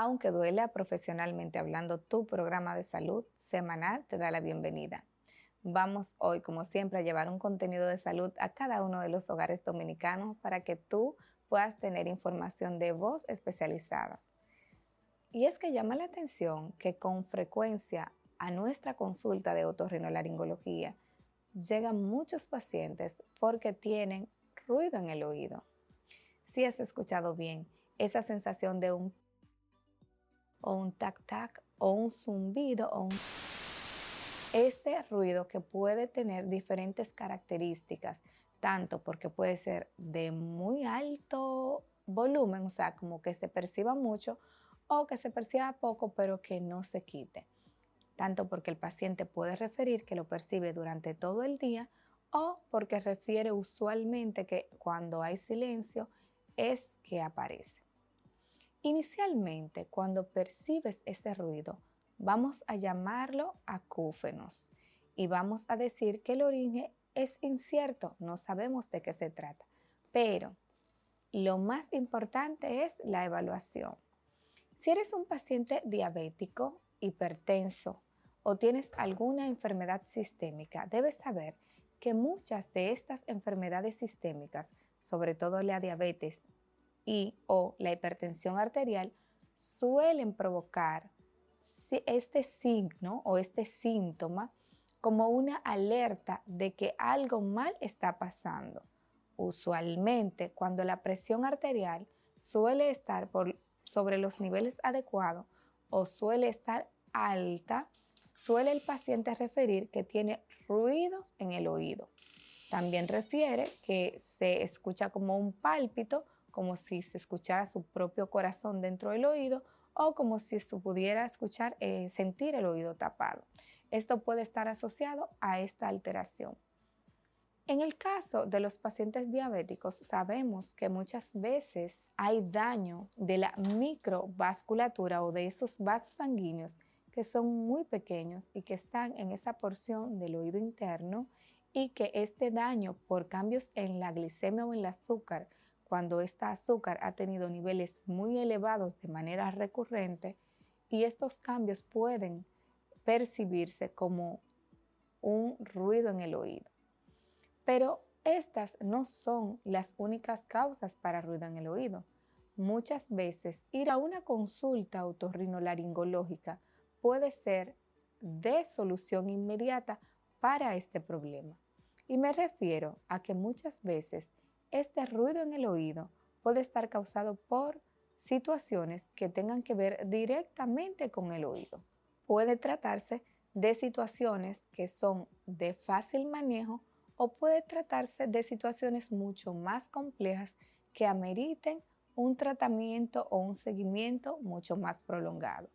Aunque duela profesionalmente hablando, tu programa de salud semanal te da la bienvenida. Vamos hoy, como siempre, a llevar un contenido de salud a cada uno de los hogares dominicanos para que tú puedas tener información de voz especializada. Y es que llama la atención que con frecuencia a nuestra consulta de otorrinolaringología llegan muchos pacientes porque tienen ruido en el oído. Si has escuchado bien, esa sensación de un tac-tac o un zumbido este ruido que puede tener diferentes características, tanto porque puede ser de muy alto volumen, o sea, como que se perciba mucho, o que se perciba poco, pero que no se quite. Tanto porque el paciente puede referir que lo percibe durante todo el día o porque refiere usualmente que cuando hay silencio es que aparece. Inicialmente, cuando percibes ese ruido, vamos a llamarlo acúfenos y vamos a decir que el origen es incierto, no sabemos de qué se trata, pero lo más importante es la evaluación. Si eres un paciente diabético, hipertenso o tienes alguna enfermedad sistémica, debes saber que muchas de estas enfermedades sistémicas, sobre todo la diabetes y o la hipertensión arterial, suelen provocar este signo o este síntoma como una alerta de que algo mal está pasando. Usualmente, cuando la presión arterial suele estar sobre los niveles adecuados o suele estar alta, suele el paciente referir que tiene ruidos en el oído. También refiere que se escucha como un pálpito, como si se escuchara su propio corazón dentro del oído o como si se pudiera escuchar, sentir el oído tapado. Esto puede estar asociado a esta alteración. En el caso de los pacientes diabéticos, sabemos que muchas veces hay daño de la microvasculatura o de esos vasos sanguíneos que son muy pequeños y que están en esa porción del oído interno y que este daño por cambios en la glicemia o en el azúcar, cuando esta azúcar ha tenido niveles muy elevados de manera recurrente, y estos cambios pueden percibirse como un ruido en el oído. Pero estas no son las únicas causas para ruido en el oído. Muchas veces ir a una consulta otorrinolaringológica puede ser de solución inmediata para este problema. Y me refiero a que muchas veces este ruido en el oído puede estar causado por situaciones que tengan que ver directamente con el oído. Puede tratarse de situaciones que son de fácil manejo o puede tratarse de situaciones mucho más complejas que ameriten un tratamiento o un seguimiento mucho más prolongado.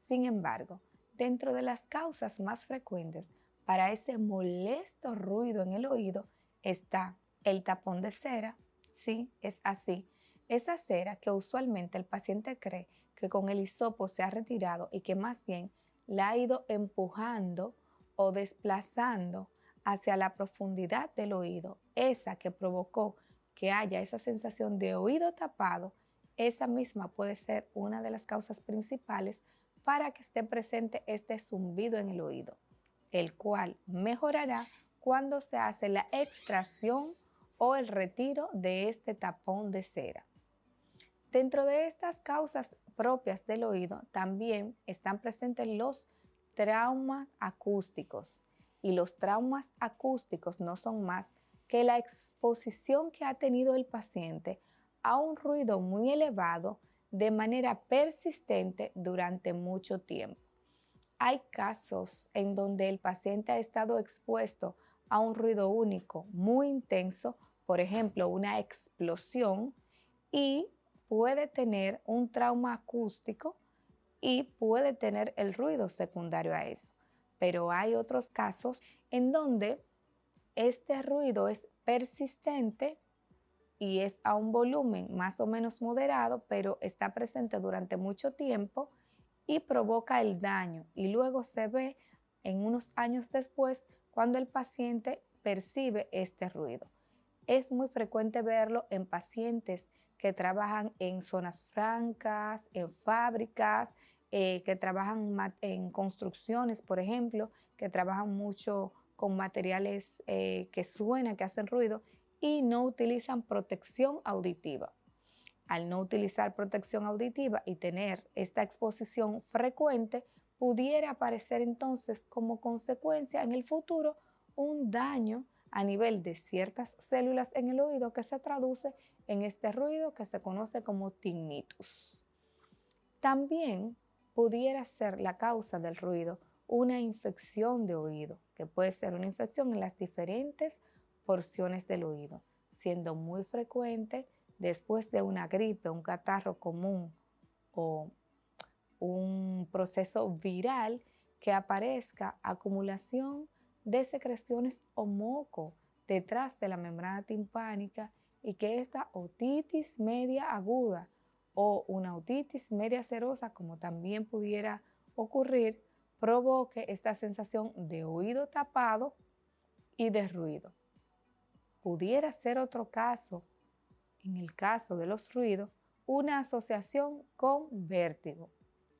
Sin embargo, dentro de las causas más frecuentes para ese molesto ruido en el oído está el tapón de cera. Sí, es así. Esa cera que usualmente el paciente cree que con el hisopo se ha retirado y que más bien la ha ido empujando o desplazando hacia la profundidad del oído, esa que provocó que haya esa sensación de oído tapado, esa misma puede ser una de las causas principales para que esté presente este zumbido en el oído, el cual mejorará cuando se hace la extracción o el retiro de este tapón de cera. Dentro de estas causas propias del oído también están presentes los traumas acústicos. Y los traumas acústicos no son más que la exposición que ha tenido el paciente a un ruido muy elevado de manera persistente durante mucho tiempo. Hay casos en donde el paciente ha estado expuesto a un ruido único muy intenso, por ejemplo, una explosión, y puede tener un trauma acústico y puede tener el ruido secundario a eso. Pero hay otros casos en donde este ruido es persistente y es a un volumen más o menos moderado, pero está presente durante mucho tiempo y provoca el daño. Y luego se ve en unos años después cuando el paciente percibe este ruido. Es muy frecuente verlo en pacientes que trabajan en zonas francas, en fábricas, que trabajan en construcciones, por ejemplo, que trabajan mucho con materiales que suenan, que hacen ruido y no utilizan protección auditiva. Al no utilizar protección auditiva y tener esta exposición frecuente, pudiera aparecer entonces como consecuencia en el futuro un daño a nivel de ciertas células en el oído que se traduce en este ruido que se conoce como tinnitus. También pudiera ser la causa del ruido una infección de oído, que puede ser una infección en las diferentes porciones del oído, siendo muy frecuente después de una gripe, un catarro común o un proceso viral que aparezca acumulación de secreciones o moco detrás de la membrana timpánica y que esta otitis media aguda o una otitis media serosa, como también pudiera ocurrir, provoque esta sensación de oído tapado y de ruido. Pudiera ser otro caso, en el caso de los ruidos, una asociación con vértigo.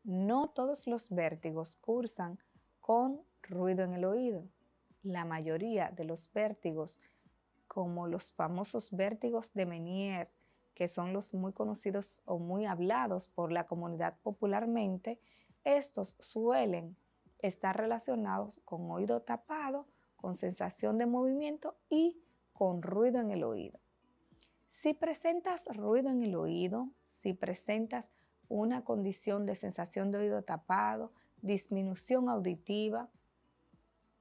No todos los vértigos cursan con ruido en el oído. La mayoría de los vértigos, como los famosos vértigos de Meniere, que son los muy conocidos o muy hablados por la comunidad popularmente, estos suelen estar relacionados con oído tapado, con sensación de movimiento y con ruido en el oído. Si presentas ruido en el oído, si presentas una condición de sensación de oído tapado, disminución auditiva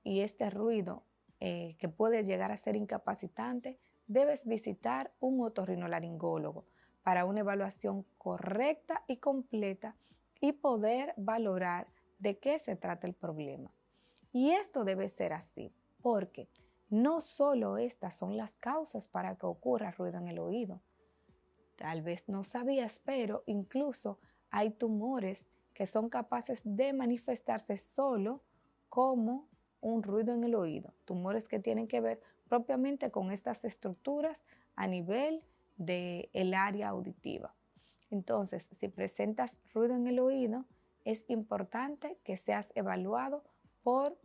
y este ruido que puede llegar a ser incapacitante, debes visitar un otorrinolaringólogo para una evaluación correcta y completa y poder valorar de qué se trata el problema. Y esto debe ser así, porque no solo estas son las causas para que ocurra ruido en el oído. Tal vez no sabías, pero incluso hay tumores que son capaces de manifestarse solo como un ruido en el oído. Tumores que tienen que ver propiamente con estas estructuras a nivel del área auditiva. Entonces, si presentas ruido en el oído, es importante que seas evaluado por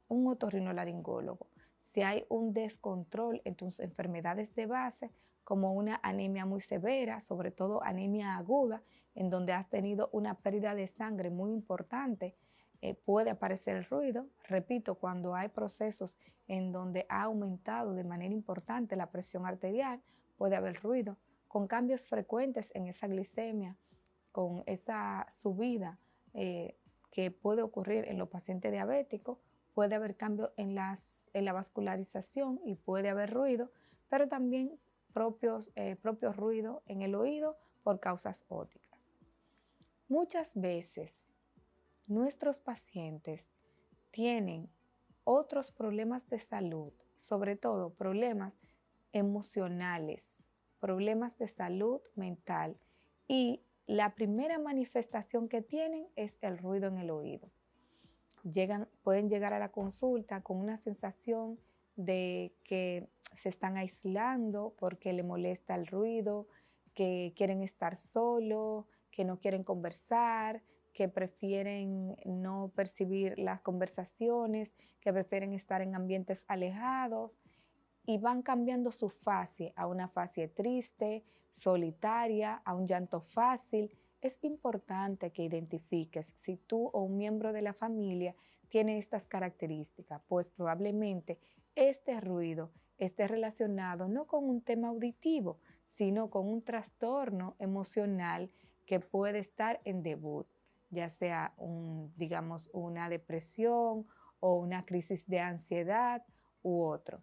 un otorrinolaringólogo. Si hay un descontrol en tus enfermedades de base, como una anemia muy severa, sobre todo anemia aguda, en donde has tenido una pérdida de sangre muy importante, puede aparecer el ruido. Repito, cuando hay procesos en donde ha aumentado de manera importante la presión arterial, puede haber ruido. Con cambios frecuentes en esa glicemia, con esa subida que puede ocurrir en los pacientes diabéticos, puede haber cambio en la vascularización y puede haber ruido, pero también propios ruidos en el oído por causas ópticas. Muchas veces nuestros pacientes tienen otros problemas de salud, sobre todo problemas emocionales, problemas de salud mental, y la primera manifestación que tienen es el ruido en el oído. Pueden llegar a la consulta con una sensación de que se están aislando porque le molesta el ruido, que quieren estar solos, que no quieren conversar, que prefieren no percibir las conversaciones, que prefieren estar en ambientes alejados y van cambiando su fase a una fase triste, solitaria, a un llanto fácil. Es importante que identifiques si tú o un miembro de la familia tiene estas características, pues probablemente este ruido esté relacionado no con un tema auditivo, sino con un trastorno emocional que puede estar en debut, ya sea digamos, una depresión o una crisis de ansiedad u otro.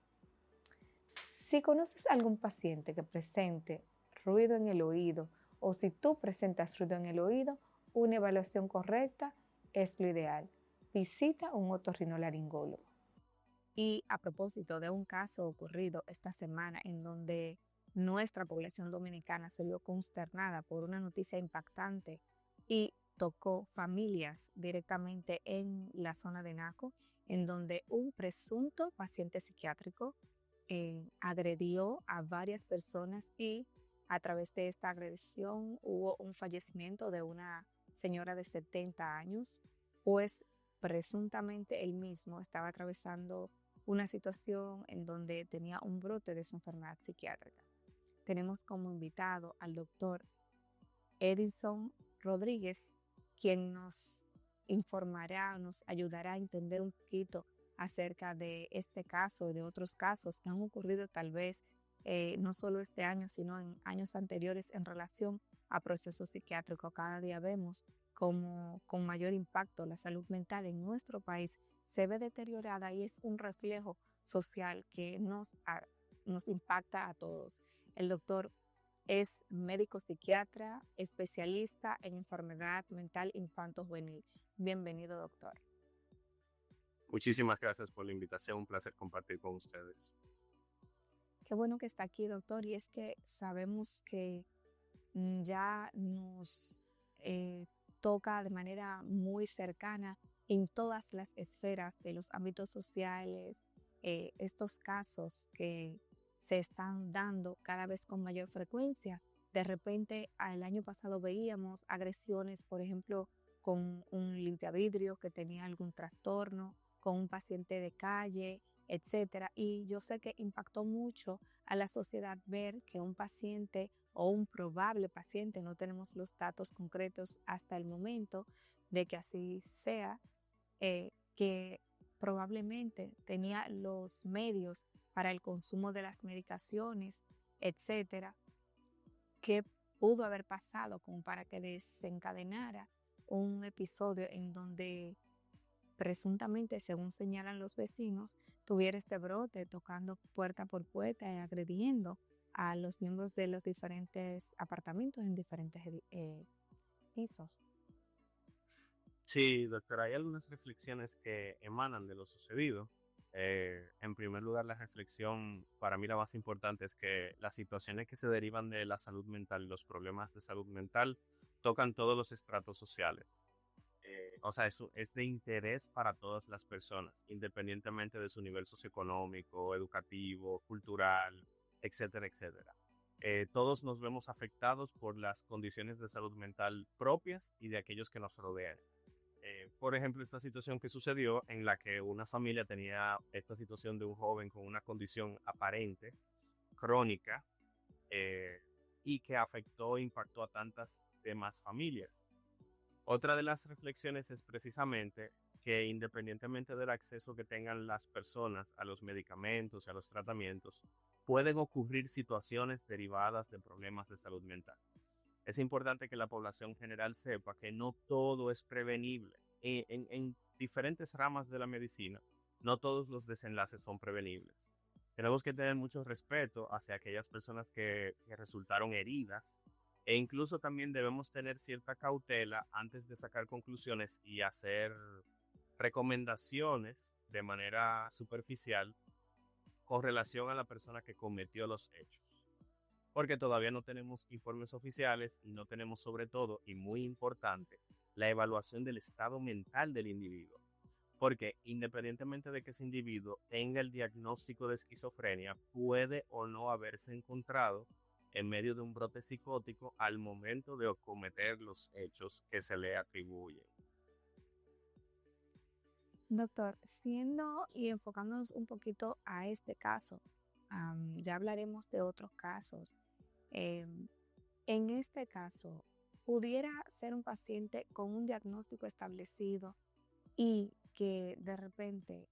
Si conoces a algún paciente que presente ruido en el oído o si tú presentas ruido en el oído, una evaluación correcta es lo ideal. Visita un otorrinolaringólogo. Y a propósito de un caso ocurrido esta semana en donde nuestra población dominicana se vio consternada por una noticia impactante y tocó familias directamente en la zona de Naco, en donde un presunto paciente psiquiátrico agredió a varias personas y a través de esta agresión hubo un fallecimiento de una señora de 70 años, pues presuntamente él mismo estaba atravesando una situación en donde tenía un brote de su enfermedad psiquiátrica. Tenemos como invitado al doctor Edison Rodríguez, quien nos informará, nos ayudará a entender un poquito acerca de este caso y de otros casos que han ocurrido tal vez no solo este año, sino en años anteriores en relación a procesos psiquiátricos. Cada día vemos como con mayor impacto la salud mental en nuestro país se ve deteriorada y es un reflejo social que nos impacta a todos. El doctor es médico psiquiatra, especialista en enfermedad mental infanto-juvenil. Bienvenido, doctor. Muchísimas gracias por la invitación, un placer compartir con ustedes. Qué bueno que está aquí, doctor, y es que sabemos que ya nos toca de manera muy cercana en todas las esferas de los ámbitos sociales, estos casos que se están dando cada vez con mayor frecuencia. De repente, el año pasado veíamos agresiones, por ejemplo, con un limpiavidrio que tenía algún trastorno, con un paciente de calle, etcétera. Y yo sé que impactó mucho a la sociedad ver que un paciente o un probable paciente, no tenemos los datos concretos hasta el momento de que así sea, que probablemente tenía los medios para el consumo de las medicaciones, etcétera, que pudo haber pasado como para que desencadenara un episodio en donde presuntamente, según señalan los vecinos, tuviera este brote tocando puerta por puerta y agrediendo a los miembros de los diferentes apartamentos en diferentes pisos. Sí, doctora, hay algunas reflexiones que emanan de lo sucedido. En primer lugar, la reflexión, para mí la más importante, es que las situaciones que se derivan de la salud mental y los problemas de salud mental tocan todos los estratos sociales. O sea, eso es de interés para todas las personas, independientemente de su nivel socioeconómico, educativo, cultural, etcétera, etcétera. Todos nos vemos afectados por las condiciones de salud mental propias y de aquellos que nos rodean. Por ejemplo, esta situación que sucedió en la que una familia tenía esta situación de un joven con una condición aparente, crónica, eh, y que afectó e impactó a tantas demás familias. Otra de las reflexiones es precisamente que independientemente del acceso que tengan las personas a los medicamentos y a los tratamientos, pueden ocurrir situaciones derivadas de problemas de salud mental. Es importante que la población general sepa que no todo es prevenible. En diferentes ramas de la medicina, no todos los desenlaces son prevenibles. Tenemos que tener mucho respeto hacia aquellas personas que resultaron heridas e incluso también debemos tener cierta cautela antes de sacar conclusiones y hacer recomendaciones de manera superficial con relación a la persona que cometió los hechos. Porque todavía no tenemos informes oficiales y no tenemos sobre todo, y muy importante, la evaluación del estado mental del individuo. Porque independientemente de que ese individuo tenga el diagnóstico de esquizofrenia, puede o no haberse encontrado en medio de un brote psicótico al momento de cometer los hechos que se le atribuyen. Doctor, siendo y enfocándonos un poquito a este caso, ya hablaremos de otros casos. En este caso, pudiera ser un paciente con un diagnóstico establecido y que de repente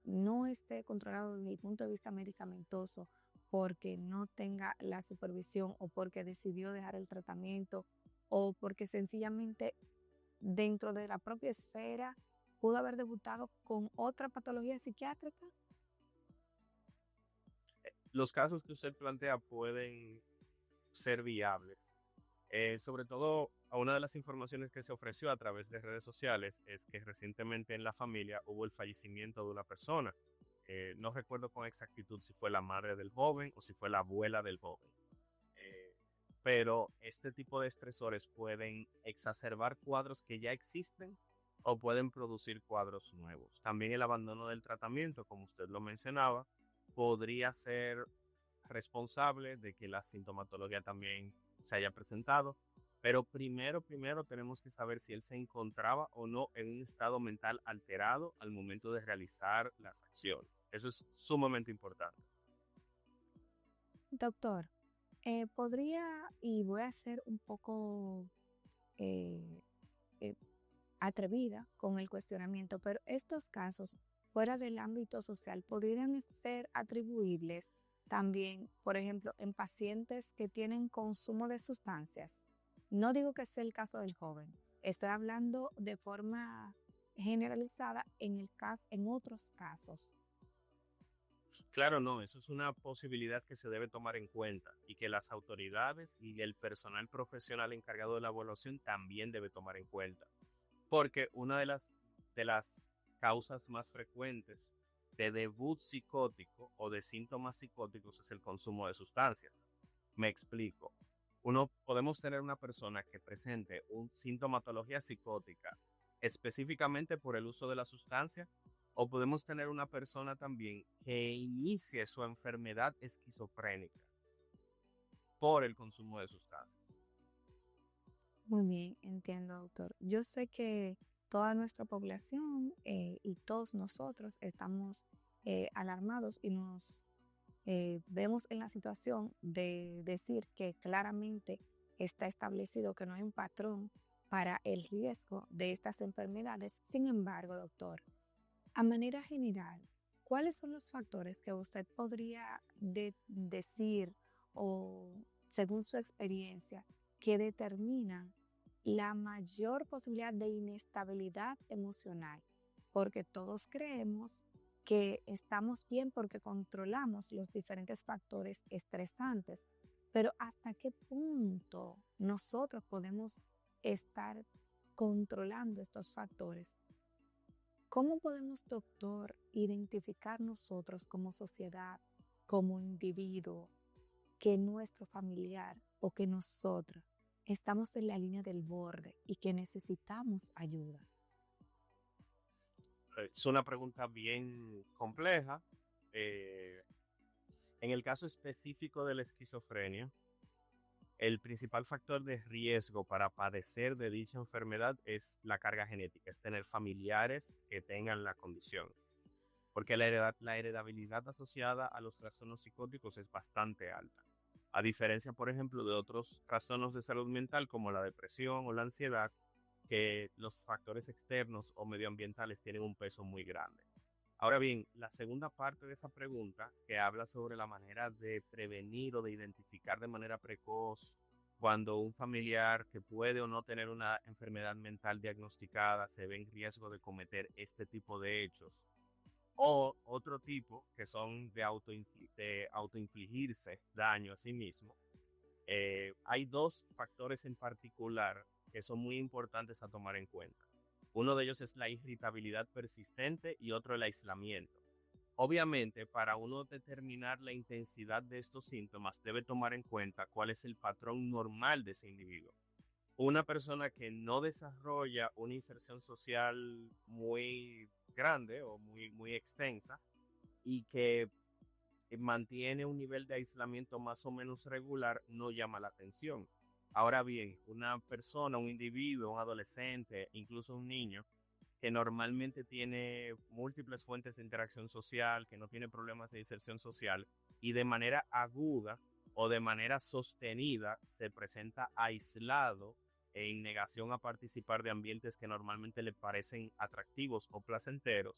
no esté controlado desde el punto de vista medicamentoso porque no tenga la supervisión o porque decidió dejar el tratamiento o porque sencillamente dentro de la propia esfera pudo haber debutado con otra patología psiquiátrica. Los casos que usted plantea pueden ser viables. Sobre todo, una de las informaciones que se ofreció a través de redes sociales es que recientemente en la familia hubo el fallecimiento de una persona. No recuerdo con exactitud si fue la madre del joven o si fue la abuela del joven. Pero este tipo de estresores pueden exacerbar cuadros que ya existen o pueden producir cuadros nuevos. También el abandono del tratamiento, como usted lo mencionaba, podría ser responsable de que la sintomatología también se haya presentado, pero primero tenemos que saber si él se encontraba o no en un estado mental alterado al momento de realizar las acciones. Eso es sumamente importante. Doctor, podría, y voy a ser un poco eh, eh, atrevida con el cuestionamiento, pero estos casos fuera del ámbito social podrían ser atribuibles también, por ejemplo, en pacientes que tienen consumo de sustancias. No digo que sea el caso del joven, estoy hablando de forma generalizada en otros casos. Claro, no, eso es una posibilidad que se debe tomar en cuenta y que las autoridades y el personal profesional encargado de la evaluación también debe tomar en cuenta. Porque una de las causas más frecuentes de debut psicótico o de síntomas psicóticos es el consumo de sustancias. Me explico. Podemos tener una persona que presente una sintomatología psicótica específicamente por el uso de la sustancia, o podemos tener una persona también que inicie su enfermedad esquizofrénica por el consumo de sustancias. Muy bien, entiendo, doctor. Yo sé que toda nuestra población y todos nosotros estamos alarmados y nos vemos en la situación de decir que claramente está establecido que no hay un patrón para el riesgo de estas enfermedades. Sin embargo, doctor, a manera general, ¿cuáles son los factores que usted podría decir o según su experiencia que determinan la mayor posibilidad de inestabilidad emocional? Porque todos creemos que estamos bien porque controlamos los diferentes factores estresantes, pero ¿hasta qué punto nosotros podemos estar controlando estos factores? ¿Cómo podemos, doctor, identificar nosotros como sociedad, como individuo, que nuestro familiar o que nosotros estamos en la línea del borde y que necesitamos ayuda? Es una pregunta bien compleja. Eh, en el caso específico de la esquizofrenia, el principal factor de riesgo para padecer de dicha enfermedad es la carga genética, es tener familiares que tengan la condición, porque la heredabilidad asociada a los trastornos psicóticos es bastante alta. A diferencia, por ejemplo, de otros trastornos de salud mental como la depresión o la ansiedad, que los factores externos o medioambientales tienen un peso muy grande. Ahora bien, la segunda parte de esa pregunta, que habla sobre la manera de prevenir o de identificar de manera precoz cuando un familiar que puede o no tener una enfermedad mental diagnosticada se ve en riesgo de cometer este tipo de hechos, o otro tipo que son de autoinfligirse daño a sí mismo. Hay dos factores en particular que son muy importantes a tomar en cuenta. Uno de ellos es la irritabilidad persistente y otro el aislamiento. Obviamente, para uno determinar la intensidad de estos síntomas, debe tomar en cuenta cuál es el patrón normal de ese individuo. Una persona que no desarrolla una inserción social muy grande o muy extensa y que mantiene un nivel de aislamiento más o menos regular, no llama la atención. Ahora bien, una persona, un individuo, un adolescente, incluso un niño, que normalmente tiene múltiples fuentes de interacción social, que no tiene problemas de inserción social y de manera aguda o de manera sostenida se presenta aislado e en negación a participar de ambientes que normalmente le parecen atractivos o placenteros.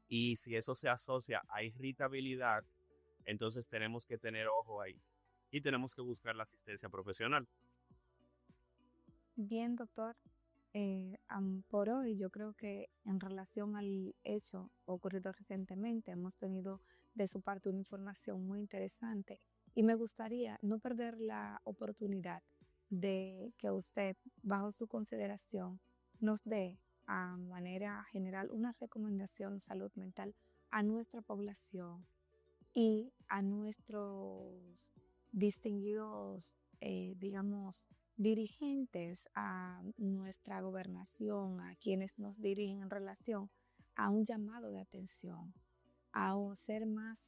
Y si eso se asocia a irritabilidad, entonces tenemos que tener ojo ahí y tenemos que buscar la asistencia profesional. Bien, doctor. Por hoy yo creo que en relación al hecho ocurrido recientemente hemos tenido de su parte una información muy interesante y me gustaría no perder la oportunidad de que usted, bajo su consideración, nos dé a manera general una recomendación de salud mental a nuestra población y a nuestros distinguidos, digamos, dirigentes, a nuestra gobernación, a quienes nos dirigen en relación a un llamado de atención, a ser más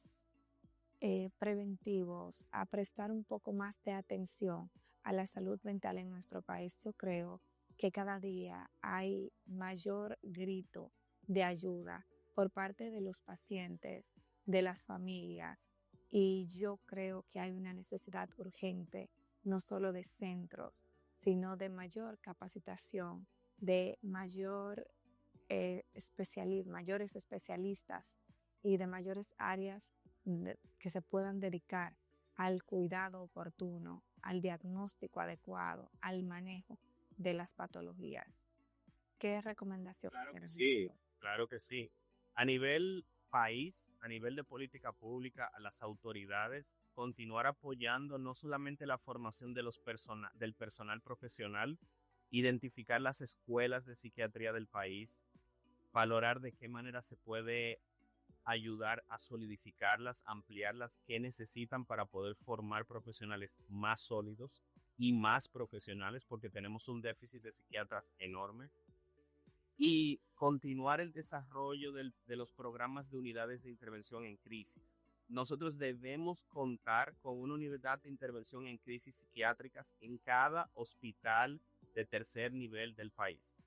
preventivos, a prestar un poco más de atención a la salud mental en nuestro país, yo creo que cada día hay mayor grito de ayuda por parte de los pacientes, de las familias, y yo creo que hay una necesidad urgente, no solo de centros, sino de mayor capacitación, de mayores especialistas y de mayores áreas que se puedan dedicar al cuidado oportuno, al diagnóstico adecuado, al manejo de las patologías. ¿Qué recomendación? Claro que sí, claro que sí. A nivel país, a nivel de política pública, a las autoridades, continuar apoyando no solamente la formación de del personal profesional, identificar las escuelas de psiquiatría del país, valorar de qué manera se puede ayudar a solidificarlas, ampliarlas, qué necesitan para poder formar profesionales más sólidos y más profesionales, porque tenemos un déficit de psiquiatras enorme. Y continuar el desarrollo de los programas de unidades de intervención en crisis. Nosotros debemos contar con una unidad de intervención en crisis psiquiátricas en cada hospital de tercer nivel del país.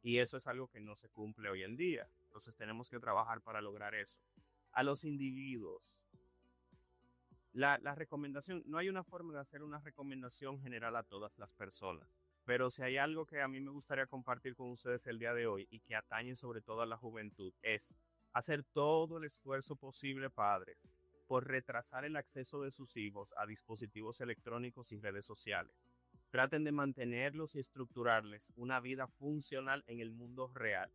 Y eso es algo que no se cumple hoy en día. Entonces tenemos que trabajar para lograr eso. A los individuos, la recomendación, no hay una forma de hacer una recomendación general a todas las personas. Pero si hay algo que a mí me gustaría compartir con ustedes el día de hoy y que atañe sobre todo a la juventud, es hacer todo el esfuerzo posible, padres, por retrasar el acceso de sus hijos a dispositivos electrónicos y redes sociales. Traten de mantenerlos y estructurarles una vida funcional en el mundo real,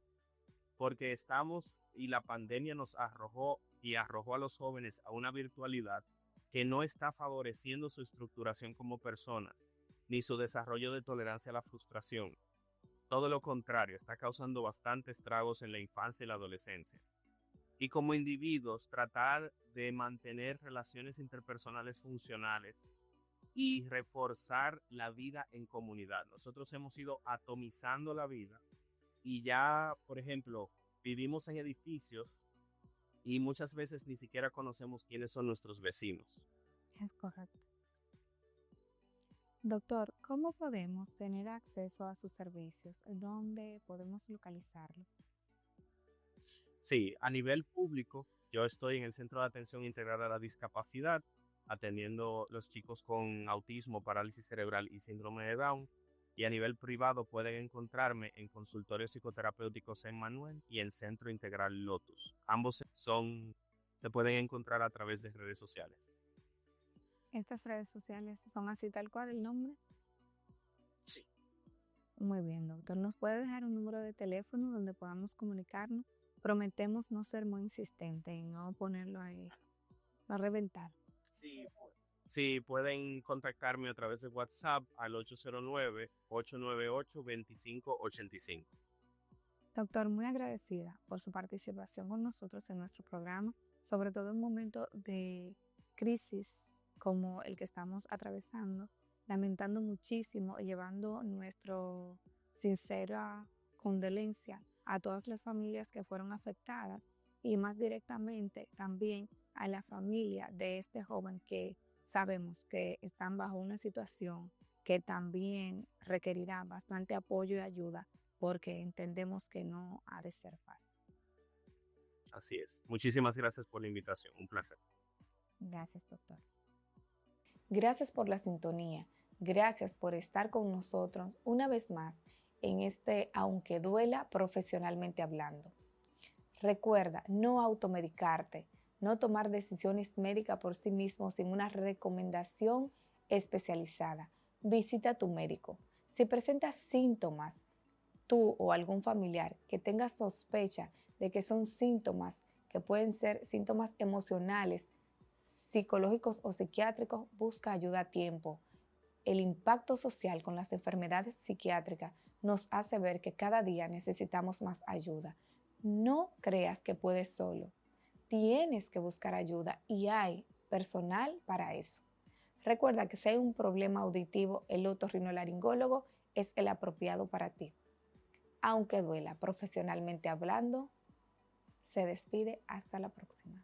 porque la pandemia nos arrojó a los jóvenes a una virtualidad que no está favoreciendo su estructuración como personas, ni su desarrollo de tolerancia a la frustración. Todo lo contrario, está causando bastantes estragos en la infancia y la adolescencia. Y como individuos, tratar de mantener relaciones interpersonales funcionales y reforzar la vida en comunidad. Nosotros hemos ido atomizando la vida y ya, por ejemplo, vivimos en edificios y muchas veces ni siquiera conocemos quiénes son nuestros vecinos. Es correcto. Doctor, ¿cómo podemos tener acceso a sus servicios? ¿Dónde podemos localizarlo? Sí, a nivel público, yo estoy en el Centro de Atención Integral a la Discapacidad, atendiendo los chicos con autismo, parálisis cerebral y síndrome de Down. Y a nivel privado pueden encontrarme en consultorios psicoterapéuticos en Manuel y en Centro Integral Lotus. Ambos se pueden encontrar a través de redes sociales. ¿Estas redes sociales son así tal cual el nombre? Sí. Muy bien, doctor. ¿Nos puede dejar un número de teléfono donde podamos comunicarnos? Prometemos no ser muy insistentes y no ponerlo ahí, no reventar. Sí, pueden contactarme a través de WhatsApp al 809-898-2585. Doctor, muy agradecida por su participación con nosotros en nuestro programa, sobre todo en un momento de crisis como el que estamos atravesando, lamentando muchísimo y llevando nuestra sincera condolencia a todas las familias que fueron afectadas y más directamente también a la familia de este joven que sabemos que están bajo una situación que también requerirá bastante apoyo y ayuda porque entendemos que no ha de ser fácil. Así es. Muchísimas gracias por la invitación. Un placer. Gracias, doctor. Gracias por la sintonía. Gracias por estar con nosotros una vez más en este Aunque Duela profesionalmente hablando. Recuerda no automedicarte, no tomar decisiones médicas por sí mismo sin una recomendación especializada. Visita a tu médico. Si presentas síntomas, tú o algún familiar que tenga sospecha de que son síntomas que pueden ser síntomas emocionales, psicológicos o psiquiátricos, busca ayuda a tiempo. El impacto social con las enfermedades psiquiátricas nos hace ver que cada día necesitamos más ayuda. No creas que puedes solo. Tienes que buscar ayuda y hay personal para eso. Recuerda que si hay un problema auditivo, el otorrinolaringólogo es el apropiado para ti. Aunque duela, profesionalmente hablando, se despide hasta la próxima.